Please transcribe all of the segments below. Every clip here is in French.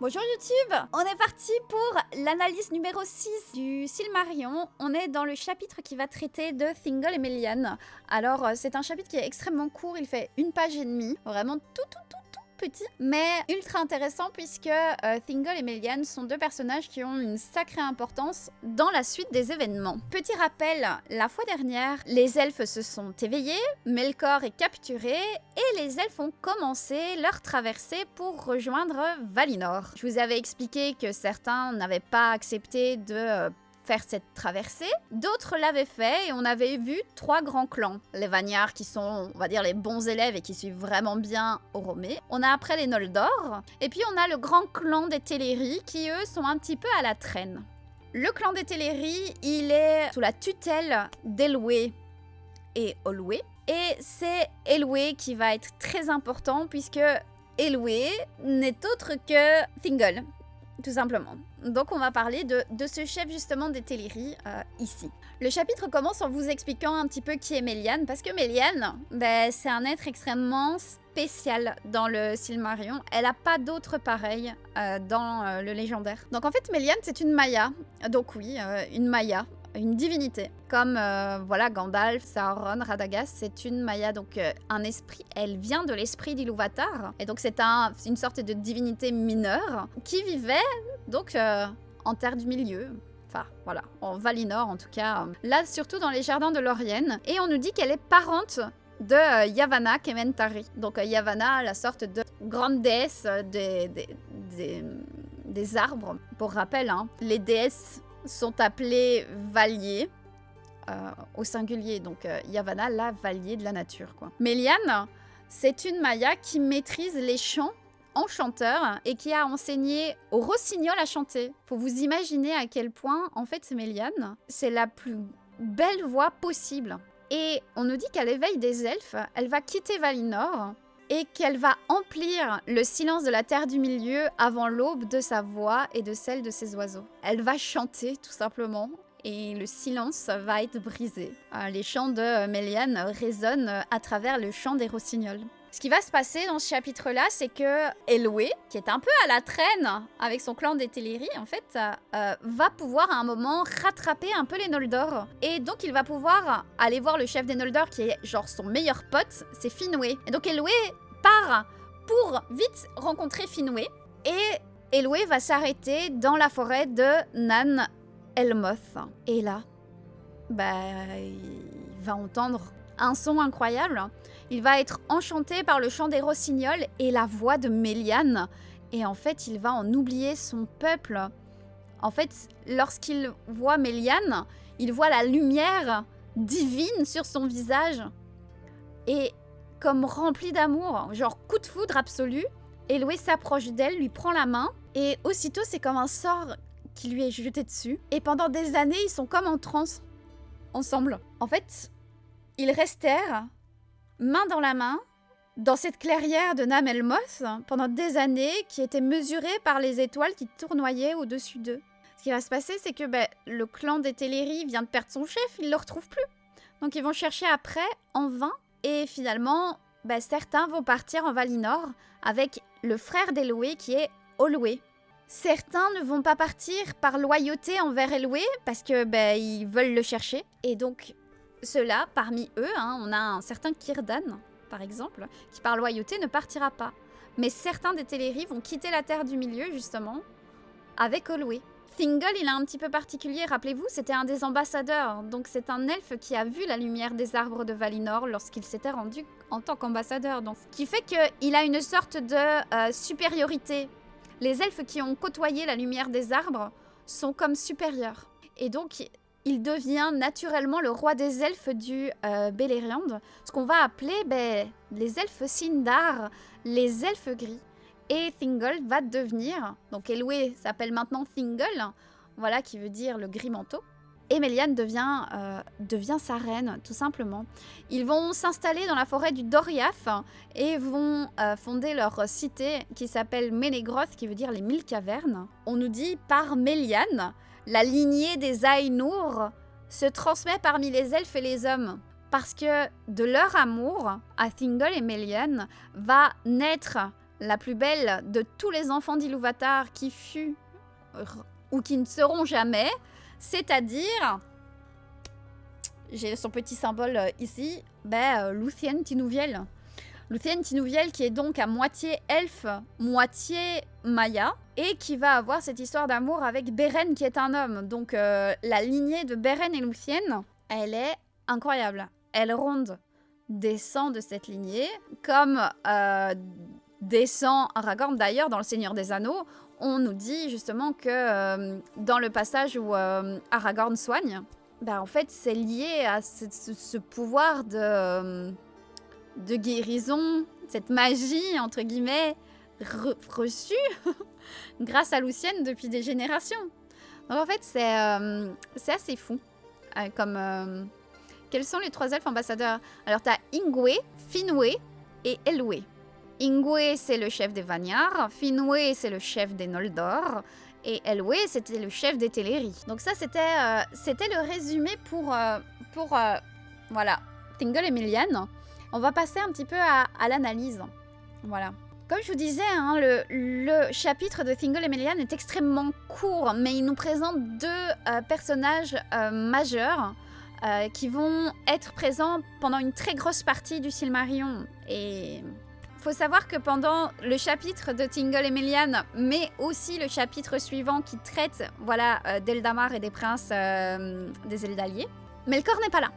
Bonjour YouTube, on est parti pour l'analyse numéro 6 du Silmarillion. On est dans le chapitre qui va traiter de Thingol et Melian. Alors c'est un chapitre qui est extrêmement court, il fait 1 page et demie, vraiment tout petit, mais ultra intéressant puisque Thingol et Melian sont deux personnages qui ont une sacrée importance dans la suite des événements. Petit rappel, la fois dernière, les elfes se sont éveillés, Melkor est capturé et les elfes ont commencé leur traversée pour rejoindre Valinor. Je vous avais expliqué que certains n'avaient pas accepté de faire cette traversée. D'autres l'avaient fait et on avait vu 3 grands clans. Les Vanyar qui sont, on va dire, les bons élèves et qui suivent vraiment bien Oromé. On a après les Noldor. Et puis on a le grand clan des Teleri qui eux sont un petit peu à la traîne. Le clan des Teleri, il est sous la tutelle d'Elwë et Olwë. Et c'est Elwë qui va être très important puisque Elwë n'est autre que Thingol. Tout simplement. Donc on va parler de ce chef justement des Teleri ici. Le chapitre commence en vous expliquant un petit peu qui est Melian, parce que Melian, c'est un être extrêmement spécial dans le Silmarillion. Elle n'a pas d'autre pareil dans le légendaire. Donc en fait Melian c'est une Maya, donc oui, une Maya. Une divinité, comme voilà Gandalf, Sauron, Radagast, c'est une Maya, donc un esprit. Elle vient de l'esprit d'Ilúvatar, et donc c'est une sorte de divinité mineure qui vivait donc en Terre du Milieu. Enfin, voilà, en Valinor en tout cas. Là, surtout dans les jardins de Lorien. Et on nous dit qu'elle est parente de Yavanna Kementari. Donc Yavanna, la sorte de grande déesse des arbres. Pour rappel, hein, les déesses sont appelés Valiers au singulier, donc Yavanna, la Valier de la nature, quoi. Melian, c'est une Maya qui maîtrise les chants en chanteur et qui a enseigné au rossignol à chanter. Faut vous imaginer à quel point, en fait, Melian, c'est la plus belle voix possible. Et on nous dit qu'à l'éveil des elfes, elle va quitter Valinor et qu'elle va emplir le silence de la Terre du Milieu avant l'aube de sa voix et de celle de ses oiseaux. Elle va chanter, tout simplement, et le silence va être brisé. Les chants de Melian résonnent à travers le chant des rossignols. Ce qui va se passer dans ce chapitre-là, c'est que Elwë, qui est un peu à la traîne avec son clan des Teleri, en fait, va pouvoir à un moment rattraper un peu les Noldor. Et donc, il va pouvoir aller voir le chef des Noldor, qui est genre son meilleur pote, c'est Finwë. Et donc, Elwë part pour vite rencontrer Finwë. Et Elwë va s'arrêter dans la forêt de Nan Elmoth. Et là, il va entendre un son incroyable. Il va être enchanté par le chant des rossignols et la voix de Melian. Et en fait, il va en oublier son peuple. En fait, lorsqu'il voit Melian, il voit la lumière divine sur son visage. Et comme rempli d'amour, genre coup de foudre absolu, Elwë s'approche d'elle, lui prend la main. Et aussitôt, c'est comme un sort qui lui est jeté dessus. Et pendant des années, ils sont comme en transe, ensemble. En fait, ils restèrent main dans la main, dans cette clairière de Nan Elmoth, pendant des années, qui était mesurée par les étoiles qui tournoyaient au-dessus d'eux. Ce qui va se passer, c'est que le clan des Teleri vient de perdre son chef, ils ne le retrouvent plus. Donc ils vont chercher après, en vain, et finalement, certains vont partir en Valinor avec le frère d'Elwë qui est Olwë. Certains ne vont pas partir par loyauté envers Elwë, parce que ils veulent le chercher, et donc ceux-là, parmi eux, on a un certain Círdan, par exemple, qui par loyauté ne partira pas. Mais certains des Teleri vont quitter la Terre du Milieu, justement, avec Olwë. Thingol, il est un petit peu particulier, rappelez-vous, c'était un des ambassadeurs. Donc c'est un elfe qui a vu la lumière des arbres de Valinor lorsqu'il s'était rendu en tant qu'ambassadeur. Donc, ce qui fait qu'il a une sorte de supériorité. Les elfes qui ont côtoyé la lumière des arbres sont comme supérieurs. Et donc, il devient naturellement le roi des elfes du Beleriand, ce qu'on va appeler les elfes Sindar, les elfes gris. Et Thingol va devenir, donc Elwë s'appelle maintenant Thingol, voilà, qui veut dire le gris manteau. Et Melian devient sa reine, tout simplement. Ils vont s'installer dans la forêt du Doriath et vont fonder leur cité qui s'appelle Menegroth, qui veut dire les 1000 cavernes. On nous dit par Melian, la lignée des Ainur se transmet parmi les elfes et les hommes. Parce que de leur amour, à Thingol et Melian, va naître la plus belle de tous les enfants d'Ilúvatar qui fut ou qui ne seront jamais, c'est-à-dire, j'ai son petit symbole ici, Lúthien Tinúviel. Lúthien Tinúviel qui est donc à moitié elfe, moitié maya, et qui va avoir cette histoire d'amour avec Beren qui est un homme. Donc la lignée de Beren et Lúthien, elle est incroyable. Elle ronde descend de cette lignée, comme descend Aragorn. D'ailleurs, dans Le Seigneur des Anneaux, on nous dit justement que dans le passage où Aragorn soigne, en fait, c'est lié à ce pouvoir de guérison, cette magie, entre guillemets, reçue grâce à Lúthien depuis des générations. Donc en fait, c'est assez fou. Quels sont les 3 elfes ambassadeurs? Alors, tu as Ingwe, Finwë et Elwë. Ingwe, c'est le chef des Vanyar. Finwë, c'est le chef des Noldor. Et Elwë, c'était le chef des Teleri. Donc ça, c'était le résumé pour voilà, Thingol et Melian. On va passer un petit peu à l'analyse. Voilà. Comme je vous disais, hein, le chapitre de Thingol et Melian est extrêmement court, mais il nous présente 2 personnages majeurs qui vont être présents pendant une très grosse partie du Silmarillion. Et il faut savoir que pendant le chapitre de Thingol et Melian, mais aussi le chapitre suivant qui traite d'Eldamar et des princes des Eldaliers, Melkor n'est pas là.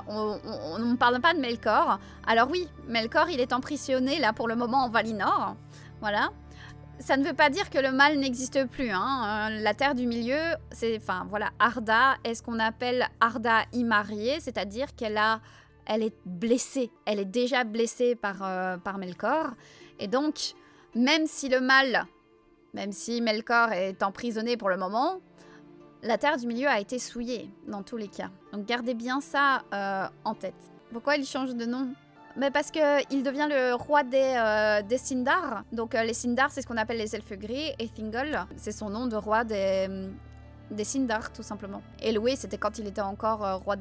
On ne parle pas de Melkor. Alors oui, Melkor, il est emprisonné là pour le moment en Valinor. Voilà. Ça ne veut pas dire que le mal n'existe plus. Hein. La Terre du Milieu, Arda est ce qu'on appelle Arda immariée, c'est-à-dire elle est blessée. Elle est déjà blessée par Melkor. Et donc, même si Melkor est emprisonné pour le moment, la Terre du Milieu a été souillée dans tous les cas. Donc gardez bien ça en tête. Pourquoi il change de nom ? Parce qu'il devient le roi des Sindar. Donc les Sindar, c'est ce qu'on appelle les elfes gris. Et Thingol, c'est son nom de roi des Sindar, tout simplement. Elwë, c'était quand il était encore roi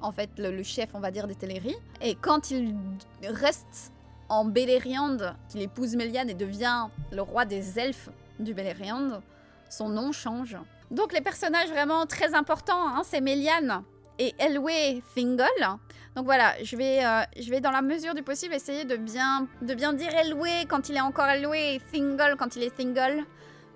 en fait, le chef, on va dire, des Teleri. Et quand il reste en Beleriand, qu'il épouse Melian et devient le roi des elfes du Beleriand, son nom change. Donc les personnages vraiment très importants, hein, c'est Melian et Elwë Thingol. Donc voilà, je vais dans la mesure du possible essayer de bien dire Elwë quand il est encore Elwë et Thingol quand il est Thingol.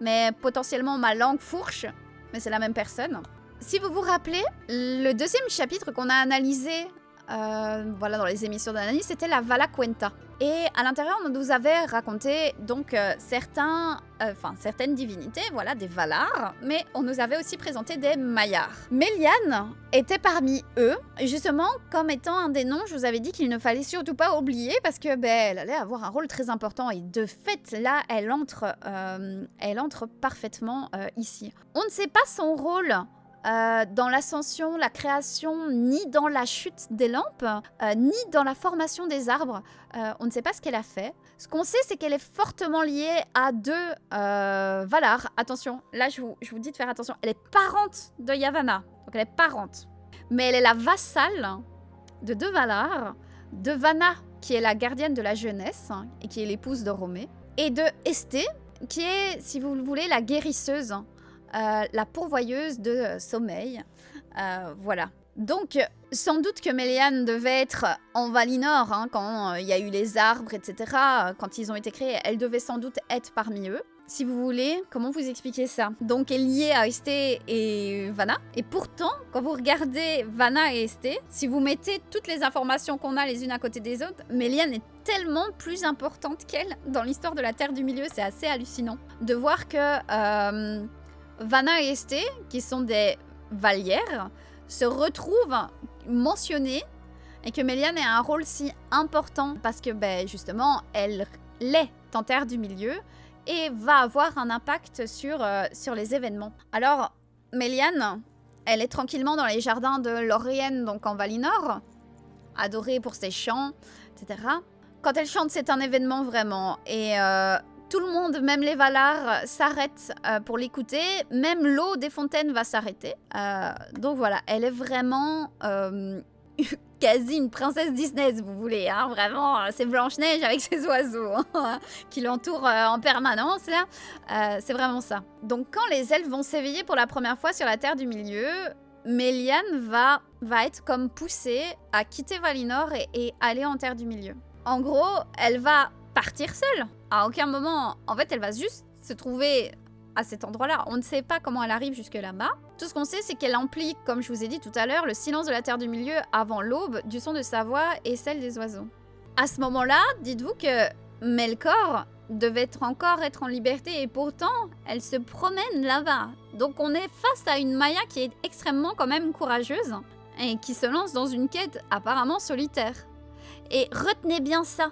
Mais potentiellement ma langue fourche, mais c'est la même personne. Si vous vous rappelez, le 2e chapitre qu'on a analysé dans les émissions d'analyse, c'était la Vala Quenta. Et à l'intérieur, on nous avait raconté donc certaines divinités, voilà, des Valar, mais on nous avait aussi présenté des Maiar. Melian était parmi eux, justement, comme étant un des noms, je vous avais dit qu'il ne fallait surtout pas oublier, parce que elle allait avoir un rôle très important, et de fait, là, elle entre parfaitement ici. On ne sait pas son rôle dans l'ascension, la création, ni dans la chute des lampes, ni dans la formation des arbres. On ne sait pas ce qu'elle a fait. Ce qu'on sait, c'est qu'elle est fortement liée à 2 Valar. Attention, là je vous dis de faire attention. Elle est parente de Yavanna, donc elle est parente. Mais elle est la vassale de 2 Valar, de Vanna, qui est la gardienne de la jeunesse, hein, et qui est l'épouse de Romé, et de Esté, qui est, si vous le voulez, la guérisseuse, la pourvoyeuse de sommeil. Voilà. Donc, sans doute que Melian devait être en Valinor, hein, quand il y a eu les arbres, etc. Quand ils ont été créés, elle devait sans doute être parmi eux. Si vous voulez, comment vous expliquer ça? Donc, elle est liée à Esté et Vanna. Et pourtant, quand vous regardez Vanna et Esté, si vous mettez toutes les informations qu'on a les unes à côté des autres, Melian est tellement plus importante qu'elle dans l'histoire de la Terre du Milieu. C'est assez hallucinant de voir que Vanna et Esté, qui sont des Valières, se retrouvent mentionnés et que Melian ait un rôle si important parce que justement elle l'est en Terre du Milieu et va avoir un impact sur les événements. Alors Melian, elle est tranquillement dans les jardins de Lorien, donc en Valinor, adorée pour ses chants, etc. Quand elle chante, c'est un événement vraiment, et tout le monde, même les Valar, s'arrête pour l'écouter. Même l'eau des fontaines va s'arrêter. Donc voilà, elle est vraiment quasi une princesse Disney, si vous voulez. Hein, vraiment, c'est Blanche-Neige avec ses oiseaux hein, qui l'entourent en permanence, là. C'est vraiment ça. Donc, quand les elfes vont s'éveiller pour la première fois sur la Terre du Milieu, Méliane va être comme poussée à quitter Valinor et aller en Terre du Milieu. En gros, elle va partir seule. À aucun moment, en fait, elle va juste se trouver à cet endroit-là. On ne sait pas comment elle arrive jusque là-bas. Tout ce qu'on sait, c'est qu'elle implique, comme je vous ai dit tout à l'heure, le silence de la Terre du Milieu avant l'aube, du son de sa voix et celle des oiseaux. À ce moment-là, dites-vous que Melkor devait encore être en liberté et pourtant, elle se promène là-bas. Donc on est face à une Maya qui est extrêmement quand même courageuse et qui se lance dans une quête apparemment solitaire. Et retenez bien ça.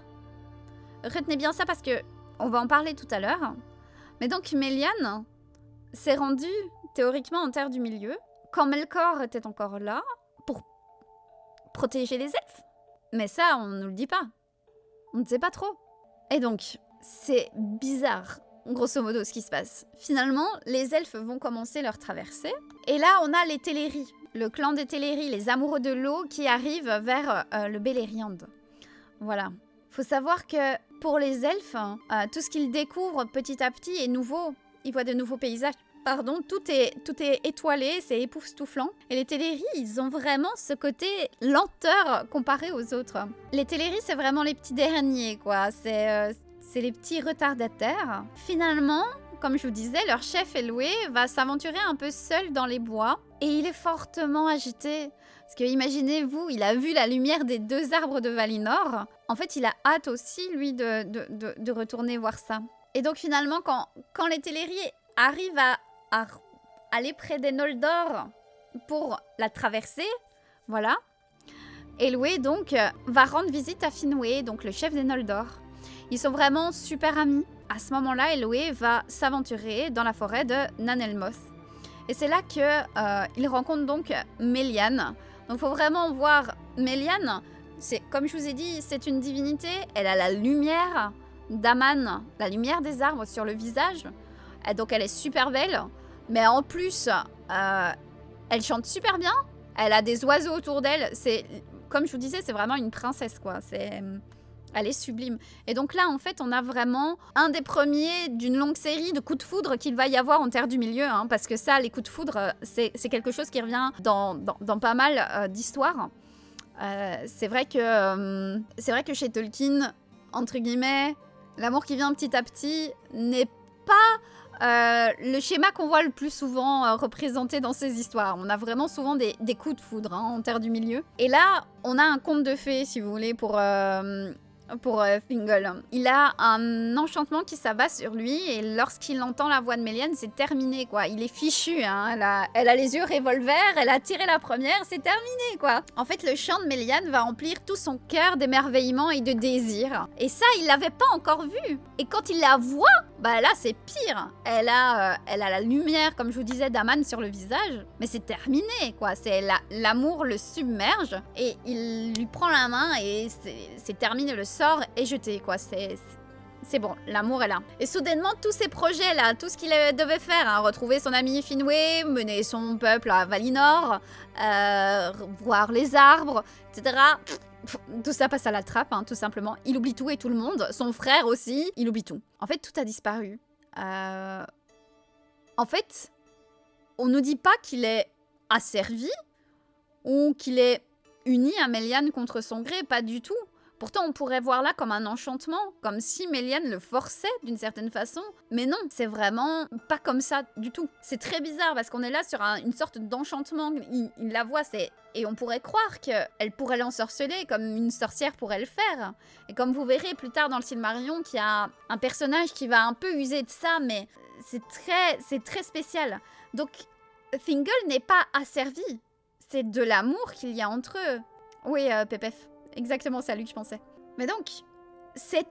Retenez bien ça parce que on va en parler tout à l'heure. Mais donc Méliane s'est rendue théoriquement en Terre du Milieu quand Melkor était encore là pour protéger les elfes. Mais ça, on ne nous le dit pas. On ne sait pas trop. Et donc, c'est bizarre, grosso modo, ce qui se passe. Finalement, les elfes vont commencer leur traversée. Et là, on a les Teleri, le clan des Teleri, les amoureux de l'eau qui arrivent vers le Beleriand. Voilà. Faut savoir que pour les elfes, tout ce qu'ils découvrent petit à petit est nouveau. Ils voient de nouveaux paysages. Pardon, tout est étoilé, c'est époustouflant. Et les Teleri, ils ont vraiment ce côté lenteur comparé aux autres. Les Teleri, c'est vraiment les petits derniers, quoi. C'est les petits retardataires. Finalement, comme je vous disais, leur chef Elwë va s'aventurer un peu seul dans les bois. Et il est fortement agité. Parce que imaginez-vous, il a vu la lumière des 2 arbres de Valinor. En fait, il a hâte aussi, lui, de retourner voir ça. Et donc finalement, quand les Teleri arrivent à aller près des Noldor pour la traverser, voilà, Elwë donc va rendre visite à Finwë, donc le chef des Noldor. Ils sont vraiment super amis. À ce moment-là, Elwë va s'aventurer dans la forêt de Nanelmoth. Et c'est là qu'il rencontre donc Méliane. Donc il faut vraiment voir Méliane. Comme je vous ai dit, c'est une divinité. Elle a la lumière d'Aman, la lumière des arbres sur le visage. Et donc elle est super belle. Mais en plus, elle chante super bien. Elle a des oiseaux autour d'elle. Comme je vous disais, c'est vraiment une princesse, quoi. Elle est sublime. Et donc là, en fait, on a vraiment un des premiers d'une longue série de coups de foudre qu'il va y avoir en Terre du Milieu. Hein, parce que ça, les coups de foudre, c'est quelque chose qui revient dans pas mal d'histoires. C'est vrai que chez Tolkien, entre guillemets, l'amour qui vient petit à petit n'est pas le schéma qu'on voit le plus souvent représenté dans ces histoires. On a vraiment souvent des coups de foudre hein, en Terre du Milieu. Et là, on a un conte de fées, si vous voulez, pour Thingol. Il a un enchantement qui s'abat sur lui et lorsqu'il entend la voix de Méliane, c'est terminé, quoi. Il est fichu, hein. Elle a les yeux revolver, elle a tiré la première, c'est terminé, quoi. En fait, le chant de Méliane va remplir tout son cœur d'émerveillement et de désir. Et ça, il l'avait pas encore vu. Et quand il la voit, bah là, c'est pire. Elle a la lumière, comme je vous disais, d'Aman sur le visage, mais c'est terminé, quoi. L'amour le submerge et il lui prend la main et c'est terminé, le sort est jeté, quoi. C'est bon, l'amour est là. Et soudainement, tous ces projets-là, tout ce qu'il devait faire, hein, retrouver son ami Finwë, mener son peuple à Valinor, voir les arbres, etc., tout ça passe à la trappe, hein, tout simplement. Il oublie tout et tout le monde. Son frère aussi, il oublie tout. En fait, tout a disparu. En fait, on nous dit pas qu'il est asservi ou qu'il est uni à Méliane contre son gré, pas du tout. Pourtant, on pourrait voir là comme un enchantement, comme si Méliane le forçait d'une certaine façon. Mais non, c'est vraiment pas comme ça du tout. C'est très bizarre parce qu'on est là sur une sorte d'enchantement. Il la voit, et on pourrait croire qu'elle pourrait l'ensorceler comme une sorcière pourrait le faire. Et comme vous verrez plus tard dans le Silmarillion, qu'il y a un personnage qui va un peu user de ça, mais c'est très spécial. Donc, Thingol n'est pas asservi. C'est de l'amour qu'il y a entre eux. Oui, Pépef. Exactement, c'est à lui que je pensais. Mais donc, c'est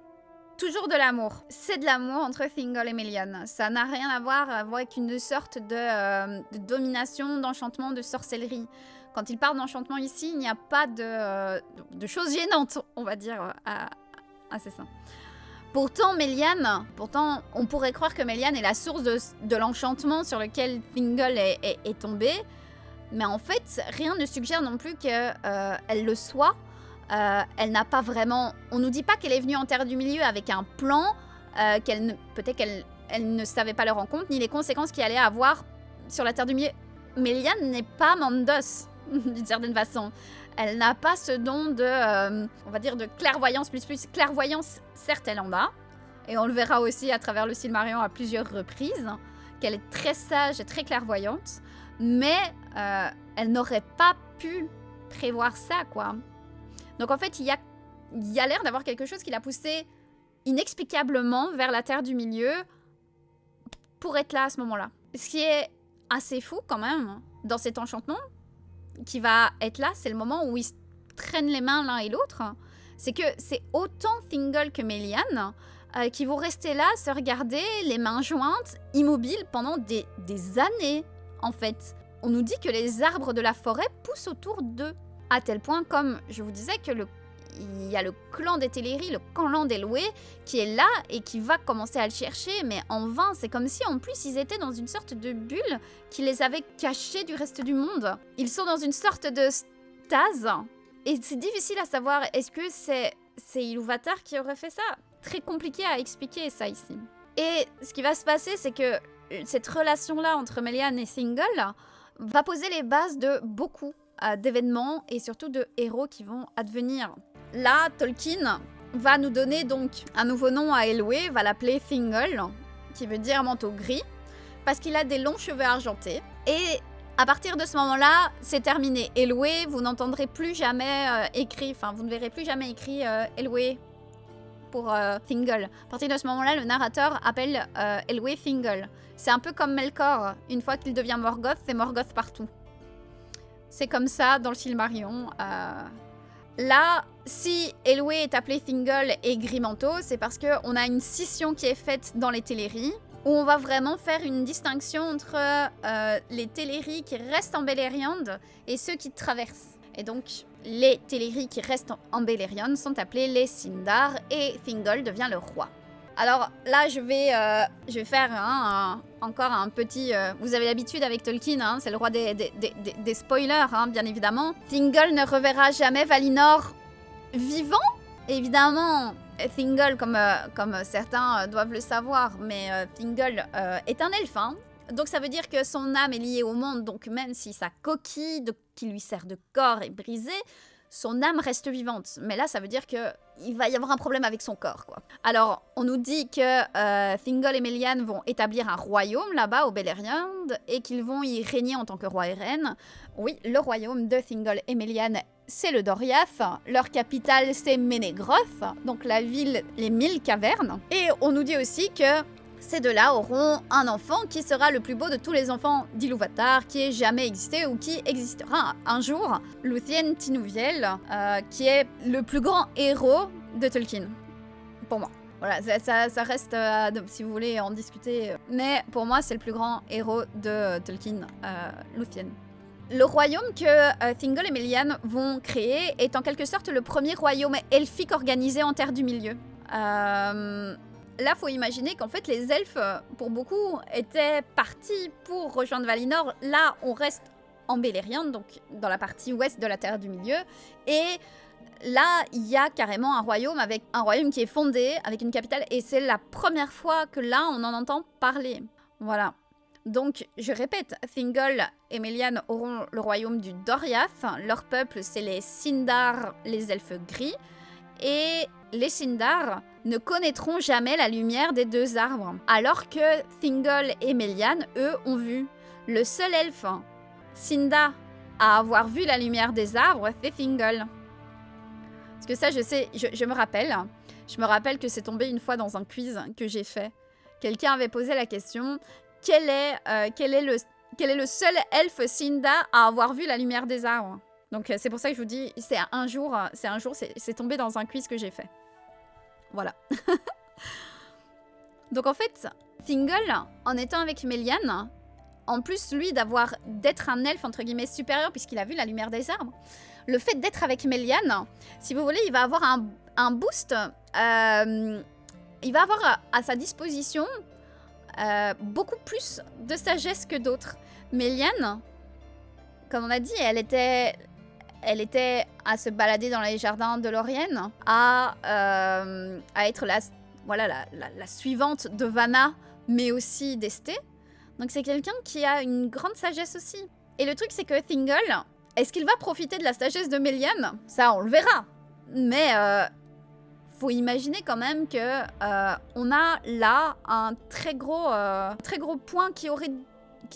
toujours de l'amour. C'est de l'amour entre Thingol et Méliane. Ça n'a rien à voir avec une sorte de domination, d'enchantement, de sorcellerie. Quand il parle d'enchantement ici, il n'y a pas de choses gênantes, on va dire. C'est ça. Pourtant, on pourrait croire que Méliane est la source de l'enchantement sur lequel Thingol est tombé. Mais en fait, rien ne suggère non plus qu'elle le soit. Elle n'a pas vraiment... On nous dit pas qu'elle est venue en Terre du Milieu avec un plan, peut-être qu'elle ne savait pas le rencontre, ni les conséquences qu'il allait avoir sur la Terre du Milieu. Melian n'est pas Mandos, d'une certaine façon. Elle n'a pas ce don de, on va dire, de clairvoyance plus. Clairvoyance, certes, elle en a. Et on le verra aussi à travers le Silmarillion à plusieurs reprises, qu'elle est très sage et très clairvoyante. Mais elle n'aurait pas pu prévoir ça, quoi. Donc en fait, il y a l'air d'avoir quelque chose qui l'a poussée inexplicablement vers la Terre du Milieu pour être là à ce moment-là. Ce qui est assez fou quand même dans cet enchantement qui va être là, c'est le moment où ils se traînent les mains l'un et l'autre. C'est que c'est autant Thingol que Melian qui vont rester là, se regarder, les mains jointes, immobiles pendant des années en fait. On nous dit que les arbres de la forêt poussent autour d'eux. À tel point, comme je vous disais, il y a le clan des Teleri, le clan d'Elwë, qui est là et qui va commencer à le chercher, mais en vain. C'est comme si, en plus, ils étaient dans une sorte de bulle qui les avait cachés du reste du monde. Ils sont dans une sorte de stase. Et c'est difficile à savoir, est-ce que c'est Ilúvatar qui aurait fait ça? Très compliqué à expliquer ça ici. Et ce qui va se passer, c'est que cette relation-là entre Melian et Thingol va poser les bases de beaucoup d'événements et surtout de héros qui vont advenir. Là, Tolkien va nous donner donc un nouveau nom à Elwë, va l'appeler Thingol, qui veut dire manteau gris, parce qu'il a des longs cheveux argentés. Et à partir de ce moment-là, c'est terminé. Elwë, vous n'entendrez plus jamais vous ne verrez plus jamais écrit Elwë pour Thingol. À partir de ce moment-là, le narrateur appelle Elwë Thingol. C'est un peu comme Melkor. Une fois qu'il devient Morgoth, c'est Morgoth partout. C'est comme ça dans le Silmarillion. Là, si Elwë est appelé Thingol et Gris-Manteau, c'est parce qu'on a une scission qui est faite dans les Teleri, où on va vraiment faire une distinction entre les Teleri qui restent en Beleriand et ceux qui traversent. Et donc, les Teleri qui restent en Beleriand sont appelés les Sindar et Thingol devient le roi. Alors là, je vais faire encore un petit... vous avez l'habitude avec Tolkien, c'est le roi des spoilers, bien évidemment. Thingol ne reverra jamais Valinor vivant. Évidemment, Thingol, comme certains doivent le savoir, mais Thingol est un elfe. Donc ça veut dire que son âme est liée au monde, donc même si sa coquille qui lui sert de corps est brisée, son âme reste vivante. Mais là, ça veut dire qu'il va y avoir un problème avec son corps, quoi. Alors, on nous dit que Thingol et Melian vont établir un royaume là-bas, au Beleriand, et qu'ils vont y régner en tant que roi et reine. Oui, le royaume de Thingol et Melian, c'est le Doriath. Leur capitale, c'est Menegroth, donc la ville, les 1000 cavernes. Et on nous dit aussi que ces deux-là auront un enfant qui sera le plus beau de tous les enfants d'Ilúvatar qui ait jamais existé ou qui existera un jour, Lúthien Tinúviel, qui est le plus grand héros de Tolkien, pour moi. Voilà, ça reste, si vous voulez en discuter, mais pour moi c'est le plus grand héros de Tolkien, Lúthien. Le royaume que Thingol et Melian vont créer est en quelque sorte le premier royaume elfique organisé en Terre du Milieu. Là, faut imaginer qu'en fait, les elfes, pour beaucoup, étaient partis pour rejoindre Valinor. Là, on reste en Beleriand, donc dans la partie ouest de la Terre du Milieu. Et là, il y a carrément un royaume qui est fondé, avec une capitale. Et c'est la première fois que là, on en entend parler. Voilà. Donc, je répète, Thingol et Melian auront le royaume du Doriath. Leur peuple, c'est les Sindar, les elfes gris. Et les Sindar ne connaîtront jamais la lumière des deux arbres. Alors que Thingol et Melian, eux, ont vu. Le seul elfe Sinda à avoir vu la lumière des arbres, c'est Thingol. Parce que ça, je sais, je me rappelle. Je me rappelle que c'est tombé une fois dans un quiz que j'ai fait. Quelqu'un avait posé la question, quel est le seul elfe Sinda à avoir vu la lumière des arbres? Donc c'est pour ça que je vous dis, c'est tombé dans un quiz que j'ai fait. Voilà. Donc en fait, Thingol, en étant avec Melian, en plus lui d'être un elfe entre guillemets supérieur puisqu'il a vu la lumière des arbres, le fait d'être avec Melian, si vous voulez, il va avoir un boost, il va avoir à sa disposition beaucoup plus de sagesse que d'autres. Melian, comme on a dit, elle était à se balader dans les jardins de Lorien, à être la suivante de Vanna, mais aussi d'Esté. Donc c'est quelqu'un qui a une grande sagesse aussi. Et le truc, c'est que Thingol, est-ce qu'il va profiter de la sagesse de Melian? Ça, on le verra. Mais faut imaginer quand même que on a là un très gros point qui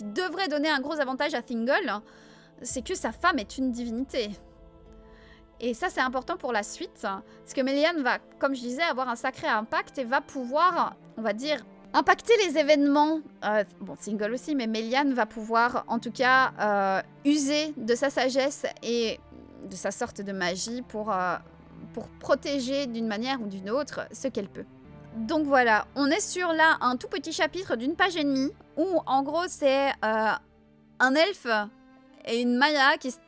devrait donner un gros avantage à Thingol, c'est que sa femme est une divinité. Et ça, c'est important pour la suite, parce que Melian va, comme je disais, avoir un sacré impact et va pouvoir, on va dire, impacter les événements. Bon, Thingol aussi, mais Melian va pouvoir, en tout cas, user de sa sagesse et de sa sorte de magie pour protéger d'une manière ou d'une autre ce qu'elle peut. Donc voilà, on est sur là un tout petit chapitre d'une page et demie, où en gros, c'est un elfe et une Maya qui se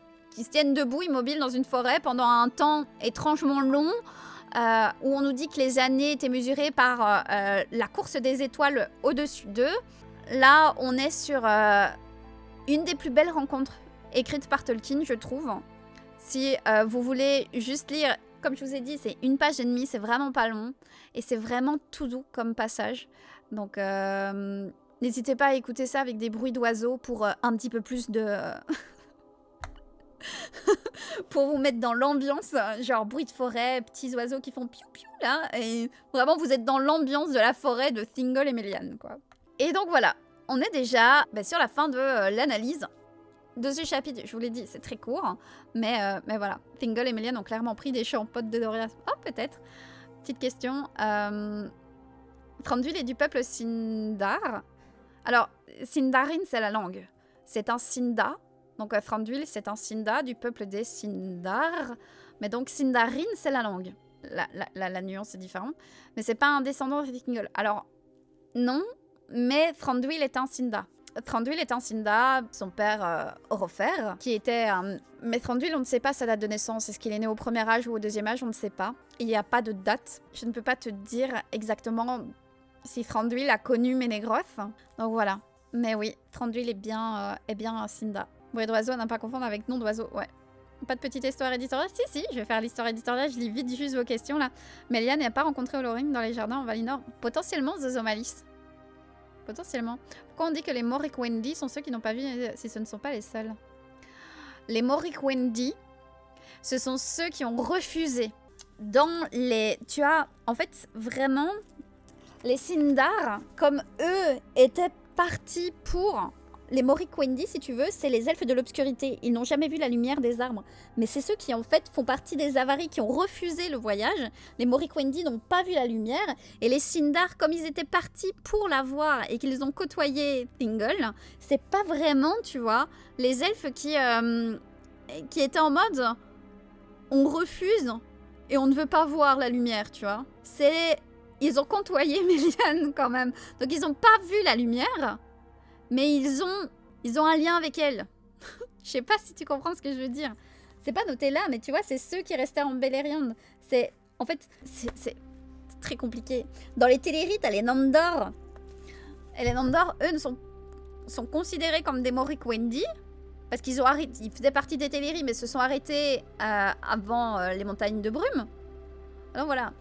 tiennent debout, immobiles dans une forêt pendant un temps étrangement long, où on nous dit que les années étaient mesurées par la course des étoiles au-dessus d'eux. Là, on est sur une des plus belles rencontres écrites par Tolkien, je trouve. Si vous voulez juste lire, comme je vous ai dit, c'est une page et demie, c'est vraiment pas long, et c'est vraiment tout doux comme passage. Donc, n'hésitez pas à écouter ça avec des bruits d'oiseaux pour un petit peu plus de... pour vous mettre dans l'ambiance, genre bruit de forêt, petits oiseaux qui font piou-piou là, et vraiment vous êtes dans l'ambiance de la forêt de Thingol et Melian, quoi. Et donc voilà, on est déjà sur la fin de l'analyse de ce chapitre. Je vous l'ai dit, c'est très court, hein, mais voilà. Thingol et Melian ont clairement pris des champs potes de Doriath. Oh, peut-être. Petite question. Thranduil est du peuple Sindar. Alors, Sindarin, c'est la langue. C'est un Sinda. Donc, Thranduil, c'est un Sinda du peuple des Sindar. Mais donc, Sindarin, c'est la langue. La nuance est différente. Mais c'est pas un descendant de Thingol. Alors, non, mais Thranduil est un Sinda. Thranduil est un Sinda, son père Orofer, qui était un... Mais Thranduil, on ne sait pas sa date de naissance. Est-ce qu'il est né au premier âge ou au deuxième âge? On ne sait pas. Il n'y a pas de date. Je ne peux pas te dire exactement si Thranduil a connu Ménégroth. Donc voilà. Mais oui, Thranduil est bien un Sinda. Bruit d'oiseau, à ne pas confondre avec nom d'oiseau. Ouais. Pas de petite histoire éditoriale? Si, je vais faire l'histoire éditoriale. Je lis vite juste vos questions là. Melian n'a pas rencontré Oloring dans les jardins en Valinor. Potentiellement Zozomalis. Potentiellement. Pourquoi on dit que les Morikwendi sont ceux qui n'ont pas vu si ce ne sont pas les seuls? Les Morikwendi, ce sont ceux qui ont refusé. Dans les... Tu as, en fait, vraiment... Les Sindar, comme eux, étaient partis pour... Les Morikwendi, si tu veux, c'est les elfes de l'obscurité. Ils n'ont jamais vu la lumière des arbres. Mais c'est ceux qui, en fait, font partie des avaries qui ont refusé le voyage. Les Morikwendi n'ont pas vu la lumière. Et les Sindar, comme ils étaient partis pour la voir et qu'ils ont côtoyé Thingol, c'est pas vraiment, tu vois, les elfes qui étaient en mode on refuse et on ne veut pas voir la lumière, tu vois. C'est... Ils ont côtoyé Melian quand même. Donc ils n'ont pas vu la lumière. Mais ils ont un lien avec elle. Je sais pas si tu comprends ce que je veux dire. C'est pas noté là, mais tu vois, c'est ceux qui restaient en Beleriand. C'est... En fait, c'est très compliqué. Dans les Teleri, t'as les Nandor. Et les Nandor, eux, sont considérés comme des Morikwendi. Parce qu'ils ont arrêté... Ils faisaient partie des Teleri, mais se sont arrêtés avant les montagnes de brume. Alors voilà.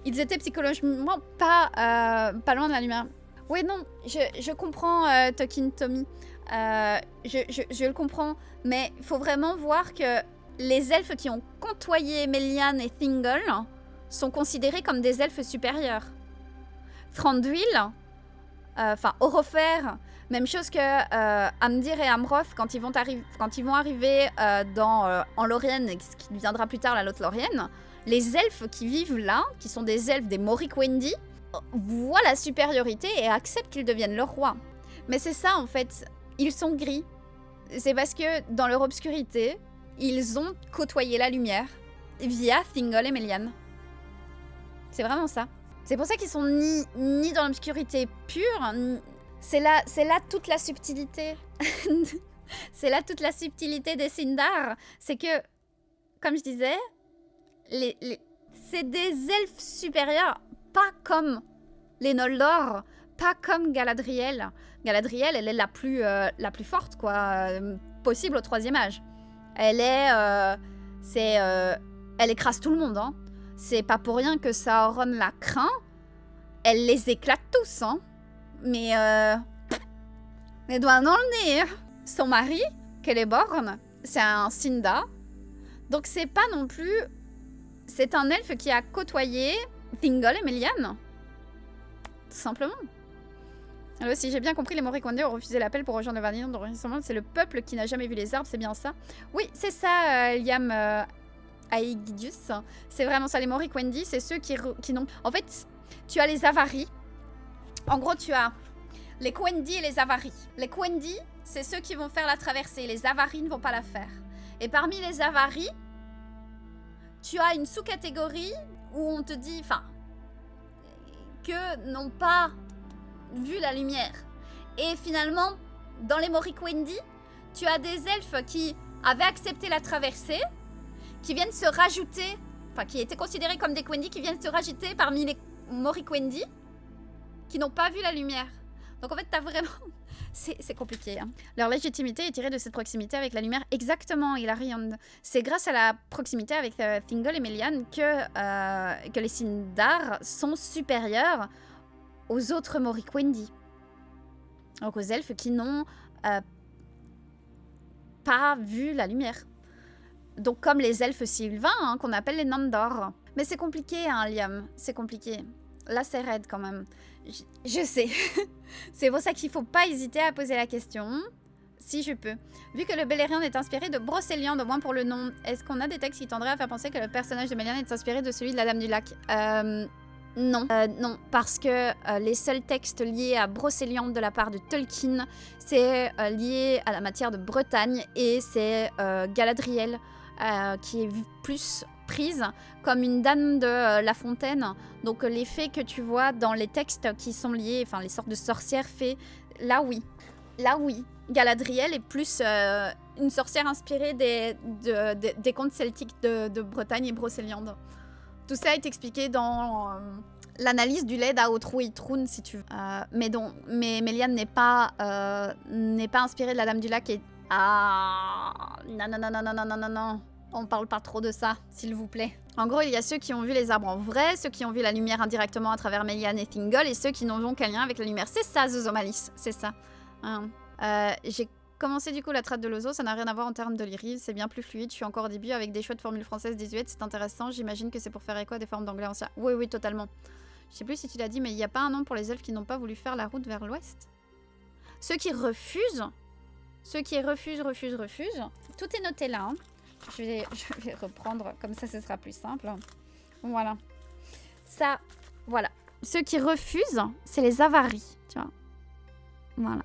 Ils étaient psychologiquement pas loin de la lumière. Oui, non, je comprends Tolkien Tommy. Je le comprends. Mais il faut vraiment voir que les elfes qui ont côtoyé Melian et Thingol sont considérés comme des elfes supérieurs. Thranduil, Orofer, même chose que Amdir et Amroth quand ils vont arriver en Lorien, ce qui deviendra plus tard la Lothlorien. Les elfes qui vivent là, qui sont des elfes des Morikwendi, voient la supériorité et acceptent qu'ils deviennent leur roi. Mais c'est ça en fait, ils sont gris. C'est parce que dans leur obscurité, ils ont côtoyé la lumière via Thingol et Melian. C'est vraiment ça. C'est pour ça qu'ils sont ni dans l'obscurité pure, c'est là toute la subtilité. C'est là toute la subtilité des Sindar. C'est que, comme je disais, c'est des elfes supérieurs. Pas comme les Noldor, pas comme Galadriel. Galadriel, elle est la plus forte, quoi, possible au 3e âge. Elle est... elle écrase tout le monde, hein. C'est pas pour rien que Sauron la craint. Elle les éclate tous, hein. Mais les doigts dans le nez. Son mari, Celeborn, c'est un Sindar. Donc c'est pas non plus... C'est un elfe qui a côtoyé Thingol et Melian. Tout simplement. Alors, si j'ai bien compris, les Morriquandi ont refusé l'appel pour rejoindre le Valinor d'enregistrement. C'est le peuple qui n'a jamais vu les arbres, c'est bien ça? Oui, c'est ça, Liam Aegidius. C'est vraiment ça, les Morriquandi, c'est ceux qui n'ont... En fait, tu as les Avaris. En gros, tu as les Quendi et les Avaris. Les Quendi, c'est ceux qui vont faire la traversée. Les Avaris ne vont pas la faire. Et parmi les Avaris, tu as une sous-catégorie où on te dit... Enfin, que n'ont pas vu la lumière. Et finalement, dans les Morriquandi, tu as des elfes qui avaient accepté la traversée, qui viennent se rajouter, enfin qui étaient considérés comme des Quendi, qui viennent se rajouter parmi les Morriquandi, qui n'ont pas vu la lumière. Donc en fait, t'as vraiment... C'est compliqué. Hein. Leur légitimité est tirée de cette proximité avec la lumière. Exactement, Hilarion. C'est grâce à la proximité avec Thingol et Melian que les Sindar sont supérieurs aux autres Morriquandi. Donc aux elfes qui n'ont pas vu la lumière. Donc comme les elfes sylvains, hein, qu'on appelle les Nandor. Mais c'est compliqué, hein, Liam. C'est compliqué. Là, c'est raide quand même. Je sais. C'est pour ça qu'il ne faut pas hésiter à poser la question. Si je peux. Vu que le Beleriand est inspiré de Brocéliande, au moins pour le nom, est-ce qu'on a des textes qui tendraient à faire penser que le personnage de Melian est inspiré de celui de la Dame du Lac? Non. Non, parce que les seuls textes liés à Brocéliande de la part de Tolkien, c'est lié à la matière de Bretagne et c'est Galadriel qui est plus prise comme une dame de La Fontaine. Donc les faits que tu vois dans les textes qui sont liés, enfin les sortes de sorcières fées, là oui. Là oui. Galadriel est plus une sorcière inspirée des contes celtiques de Bretagne et Brocéliande. Tout ça est expliqué dans l'analyse du Led à Otrou-Itroun, si tu veux. Mais Melian n'est pas inspirée de la Dame du Lac et... Ah... Non. On parle pas trop de ça, s'il vous plaît. En gros, il y a ceux qui ont vu les arbres en vrai, ceux qui ont vu la lumière indirectement à travers Melian et Thingol, et ceux qui n'ont qu'un lien avec la lumière. C'est ça, Zozomalis, c'est ça. Hein. J'ai commencé du coup la traite de l'ozo, ça n'a rien à voir en termes de lyrisme, c'est bien plus fluide, je suis encore au début avec des chouettes formules françaises désuètes, c'est intéressant, j'imagine que c'est pour faire écho à des formes d'anglais anciens. Oui, totalement. Je sais plus si tu l'as dit, mais il n'y a pas un nom pour les elfes qui n'ont pas voulu faire la route vers l'ouest. Ceux qui refusent, refusent. Tout est noté là. Hein. Je vais reprendre, comme ça ce sera plus simple. Voilà. Ça, voilà. Ceux qui refusent, c'est les avaries, tu vois. Voilà.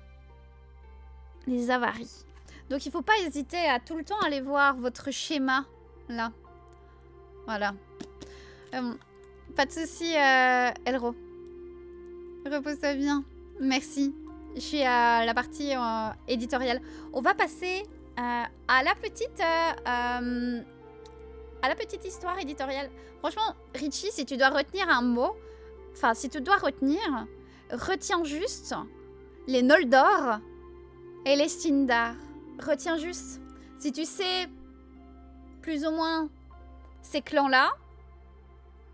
Les avaries. Donc il faut pas hésiter à tout le temps aller voir votre schéma, là. Voilà. Pas de soucis, Elro. Repose-toi bien. Merci. Je suis à la partie éditoriale. On va passer à la petite histoire éditoriale. Franchement, Richie, si tu dois retenir un mot, enfin, si tu dois retenir, retiens juste les Noldor et les Sindar. Retiens juste. Si tu sais plus ou moins ces clans-là,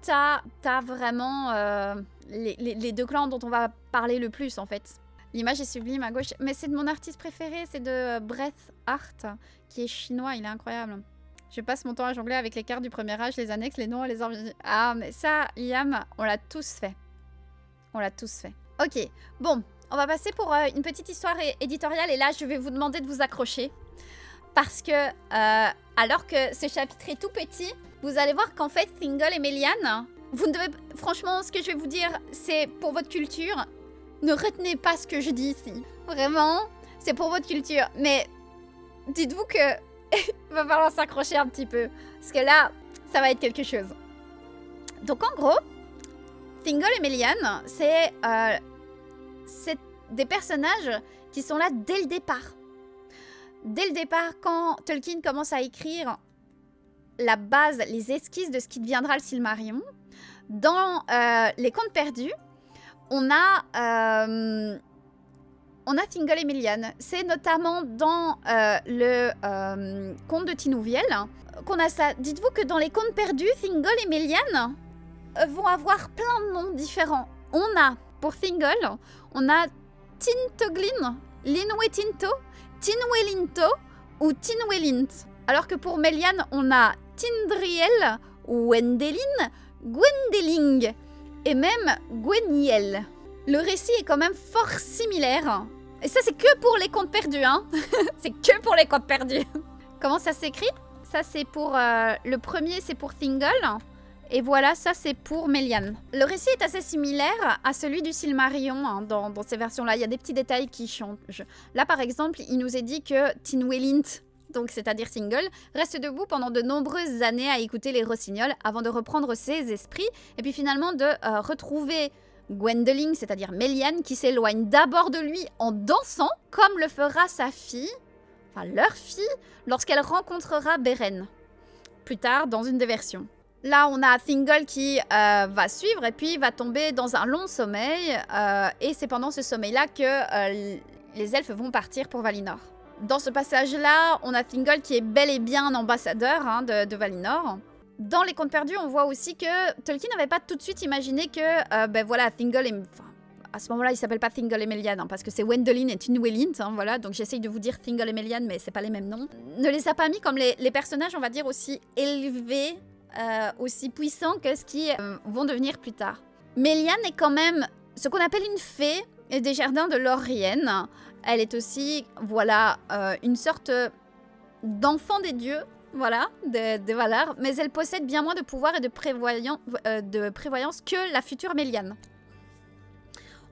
t'as vraiment les deux clans dont on va parler le plus, en fait. L'image est sublime à gauche. Mais c'est de mon artiste préféré, c'est de Breath Art, qui est chinois, il est incroyable. Je passe mon temps à jongler avec les cartes du premier âge, les annexes, les noms et les arbres. Ah, mais ça, Liam, on l'a tous fait. On l'a tous fait. Ok, bon, on va passer pour une petite histoire éditoriale. Et là, je vais vous demander de vous accrocher. Parce que, alors que ce chapitre est tout petit, vous allez voir qu'en fait, Thingol et Melian, vous ne devez... Franchement, ce que je vais vous dire, c'est pour votre culture. Ne retenez pas ce que je dis ici. Vraiment, c'est pour votre culture. Mais dites-vous que va falloir s'accrocher un petit peu. Parce que là, ça va être quelque chose. Donc en gros, Thingol et Melian, c'est des personnages qui sont là dès le départ. Dès le départ, quand Tolkien commence à écrire la base, les esquisses de ce qui deviendra le Silmarillion, dans les Contes perdus, on a Thingol et Melian. C'est notamment dans le conte de Tinouviel qu'on a ça. Dites-vous que dans les contes perdus, Thingol et Melian vont avoir plein de noms différents. On a, pour Thingol, on a Tintoglin, Linwe Tinto, Tinwelinto ou Tinwelint. Alors que pour Melian, on a Tindriel, Wendelin, Gwendeling et même Gweniel. Le récit est quand même fort similaire. Et ça, c'est que pour les contes perdus, hein. C'est que pour les contes perdus. Comment ça s'écrit? Ça, c'est pour... le premier, c'est pour Thingol. Et voilà, ça, c'est pour Melian. Le récit est assez similaire à celui du Silmarillion, hein, dans ces versions-là. Il y a des petits détails qui changent. Là, par exemple, il nous est dit que Tinwelint, donc c'est-à-dire Thingol, reste debout pendant de nombreuses années à écouter les rossignols avant de reprendre ses esprits. Et puis finalement de retrouver Gwendoling, c'est-à-dire Melian, qui s'éloigne d'abord de lui en dansant, comme le fera sa fille, enfin leur fille, lorsqu'elle rencontrera Beren, plus tard dans une des versions. Là, on a Thingol qui va suivre et puis va tomber dans un long sommeil. Et c'est pendant ce sommeil-là que les elfes vont partir pour Valinor. Dans ce passage-là, on a Thingol qui est bel et bien un ambassadeur, hein, de Valinor. Dans les contes perdus, on voit aussi que Tolkien n'avait pas tout de suite imaginé que, ben voilà, Thingol et... Enfin, à ce moment-là, il s'appelle pas Thingol et Melian, hein, parce que c'est Wendelin et Tinwelint, hein, voilà. Donc j'essaye de vous dire Thingol et Melian, mais c'est pas les mêmes noms. Ne les a pas mis comme les personnages, on va dire, aussi élevés, aussi puissants que ce qui vont devenir plus tard. Melian est quand même ce qu'on appelle une fée des jardins de Lorien. Elle est aussi, voilà, une sorte d'enfant des dieux, voilà, de Valar, mais elle possède bien moins de pouvoir et de prévoyance que la future Melian.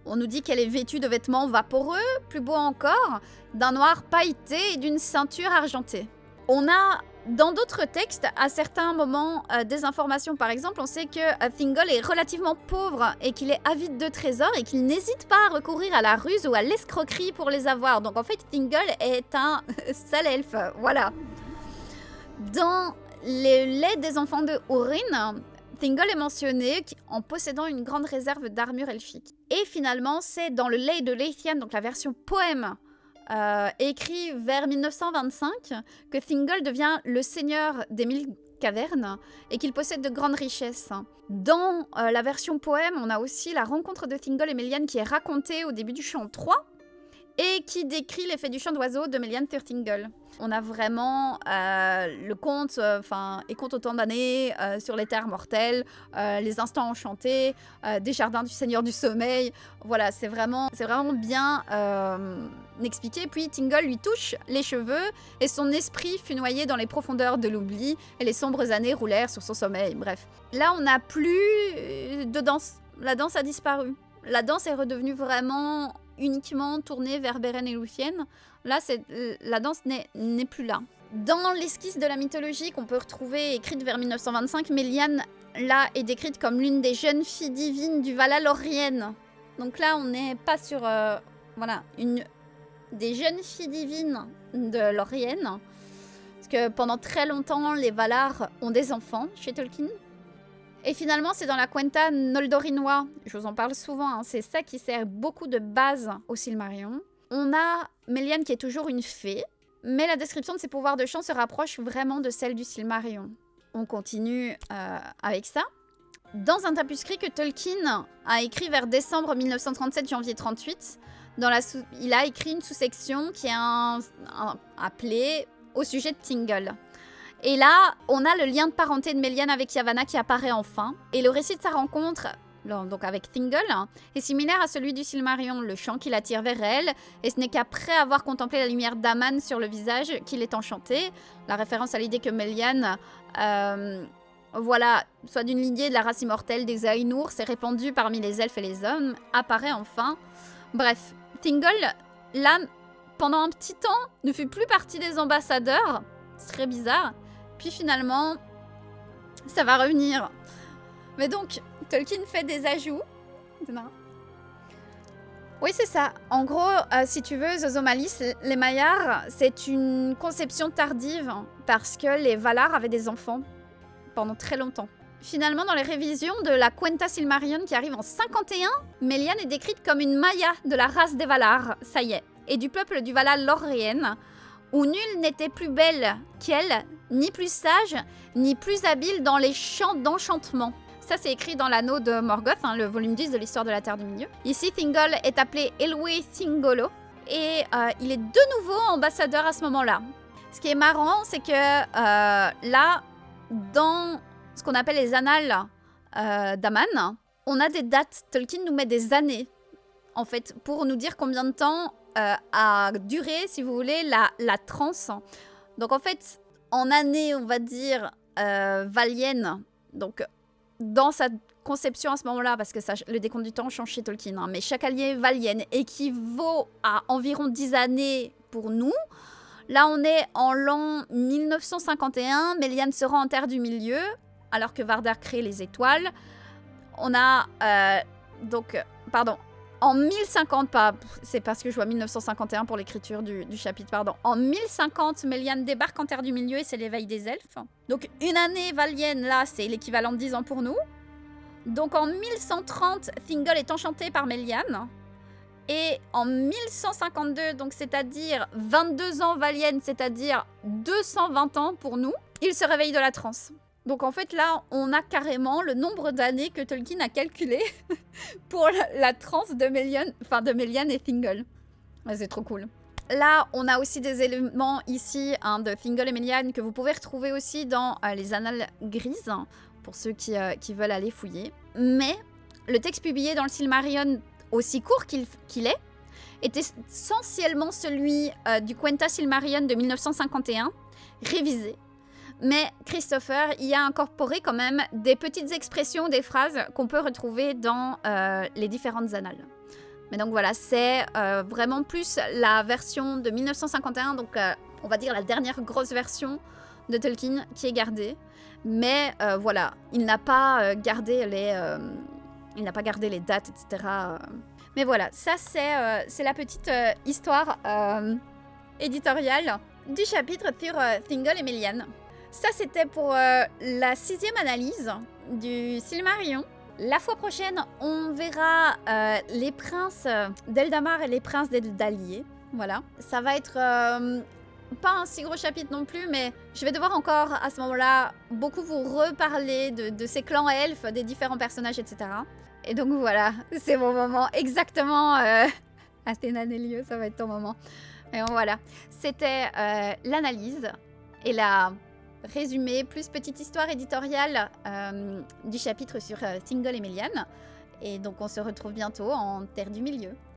On nous dit qu'elle est vêtue de vêtements vaporeux, plus beaux encore, d'un noir pailleté et d'une ceinture argentée. On a, dans d'autres textes, à certains moments, des informations. Par exemple, on sait que Thingol est relativement pauvre et qu'il est avide de trésors et qu'il n'hésite pas à recourir à la ruse ou à l'escroquerie pour les avoir. Donc en fait, Thingol est un sale elfe, voilà. Dans les laits des enfants de Húrin, Thingol est mentionné en possédant une grande réserve d'armure elfique. Et finalement, c'est dans le lait de Leithian, donc la version poème, écrit vers 1925, que Thingol devient le seigneur des 1000 cavernes et qu'il possède de grandes richesses. Dans la version poème, on a aussi la rencontre de Thingol et Melian qui est racontée au début du chant 3 et qui décrit l'effet du chant d'oiseau de Melian sur Thingol. On a vraiment le conte, et conte autant d'années sur les terres mortelles, les instants enchantés, des jardins du Seigneur du Sommeil. Voilà, c'est vraiment bien expliqué. Puis Thingol lui touche les cheveux et son esprit fut noyé dans les profondeurs de l'oubli et les sombres années roulèrent sur son sommeil. Bref, là on n'a plus de danse. La danse a disparu. La danse est redevenue vraiment uniquement tournée vers Beren et Lúthien. Là, la danse n'est plus là. Dans l'esquisse de la mythologie qu'on peut retrouver écrite vers 1925, Melian, là, est décrite comme l'une des jeunes filles divines du Vala Lorien. Donc là, on n'est pas sur voilà, une des jeunes filles divines de Lorien. Parce que pendant très longtemps, les Valar ont des enfants chez Tolkien. Et finalement, c'est dans la Cuenta Noldorinois, je vous en parle souvent, hein, c'est ça qui sert beaucoup de base au Silmarillion. On a Melian qui est toujours une fée, mais la description de ses pouvoirs de chant se rapproche vraiment de celle du Silmarillion. On continue avec ça. Dans un tapuscrit que Tolkien a écrit vers décembre 1937, janvier 38, il a écrit une sous-section qui est appelée « Au sujet de Thingol ». Et là, on a le lien de parenté de Melian avec Yavanna qui apparaît enfin. Et le récit de sa rencontre, donc avec Thingol, est similaire à celui du Silmarillion, le chant qui l'attire vers elle. Et ce n'est qu'après avoir contemplé la lumière d'Aman sur le visage qu'il est enchanté. La référence à l'idée que Melian, voilà, soit d'une lignée de la race immortelle des Ainur, s'est répandue parmi les elfes et les hommes, apparaît enfin. Bref, Thingol, là, pendant un petit temps, ne fait plus partie des ambassadeurs. C'est très bizarre. Puis finalement, ça va revenir. Mais donc, Tolkien fait des ajouts. Oui, c'est ça. En gros, si tu veux, Zozomalis, les Maiar, c'est une conception tardive parce que les Valar avaient des enfants pendant très longtemps. Finalement, dans les révisions de la Quenta Silmarillion qui arrive en 51, Melian est décrite comme une Maya de la race des Valar, ça y est, et du peuple du Valar Lorien, où nulle n'était plus belle qu'elle, ni plus sage, ni plus habile dans les chants d'enchantement. Ça, c'est écrit dans l'anneau de Morgoth, le volume 10 de l'histoire de la Terre du Milieu. Ici, Thingol est appelé Elwë Thingolo, et il est de nouveau ambassadeur à ce moment-là. Ce qui est marrant, c'est que là, dans ce qu'on appelle les annales d'Aman, on a des dates. Tolkien nous met des années, en fait, pour nous dire combien de temps a duré, si vous voulez, la transe. Donc, en fait, en année, on va dire, valienne, donc dans sa conception à ce moment-là, parce que ça, le décompte du temps change chez Tolkien, mais chaque allié valienne équivaut à environ 10 années pour nous. Là, on est en l'an 1951, Melian se rend en Terre du Milieu, alors que Vardar crée les étoiles. On a, en 1050, c'est parce que je vois 1951 pour l'écriture du chapitre, pardon. En 1050, Melian débarque en Terre du Milieu et c'est l'éveil des elfes. Donc, une année valienne, là, c'est l'équivalent de 10 ans pour nous. Donc, en 1130, Thingol est enchanté par Melian. Et en 1152, donc c'est-à-dire 22 ans valienne, c'est-à-dire 220 ans pour nous, il se réveille de la transe. Donc en fait là, on a carrément le nombre d'années que Tolkien a calculé pour la transe de Melian et Thingol. Ouais, c'est trop cool. Là, on a aussi des éléments ici de Thingol et Melian que vous pouvez retrouver aussi dans les annales grises, pour ceux qui veulent aller fouiller. Mais le texte publié dans le Silmarillion, aussi court qu'il est essentiellement celui du Quenta Silmarillion de 1951, révisé. Mais Christopher y a incorporé quand même des petites expressions, des phrases qu'on peut retrouver dans les différentes annales. Mais donc voilà, c'est vraiment plus la version de 1951, donc on va dire la dernière grosse version de Tolkien qui est gardée. Mais voilà, il n'a pas gardé les dates, etc. Mais voilà, ça c'est la petite histoire éditoriale du chapitre sur Thingol et Melian. Ça c'était pour la 6e analyse du Silmarillion. La fois prochaine, on verra les princes d'Eldamar et les princes d'Eldalier. Voilà, ça va être pas un si gros chapitre non plus, mais je vais devoir encore à ce moment-là beaucoup vous reparler de ces clans elfes, des différents personnages, etc. Et donc voilà, c'est mon moment exactement. Athéna Nélio, ça va être ton moment. Et donc, voilà, c'était l'analyse et la résumé plus petite histoire éditoriale du chapitre sur Thingol et Melian. Et donc on se retrouve bientôt en Terre du Milieu.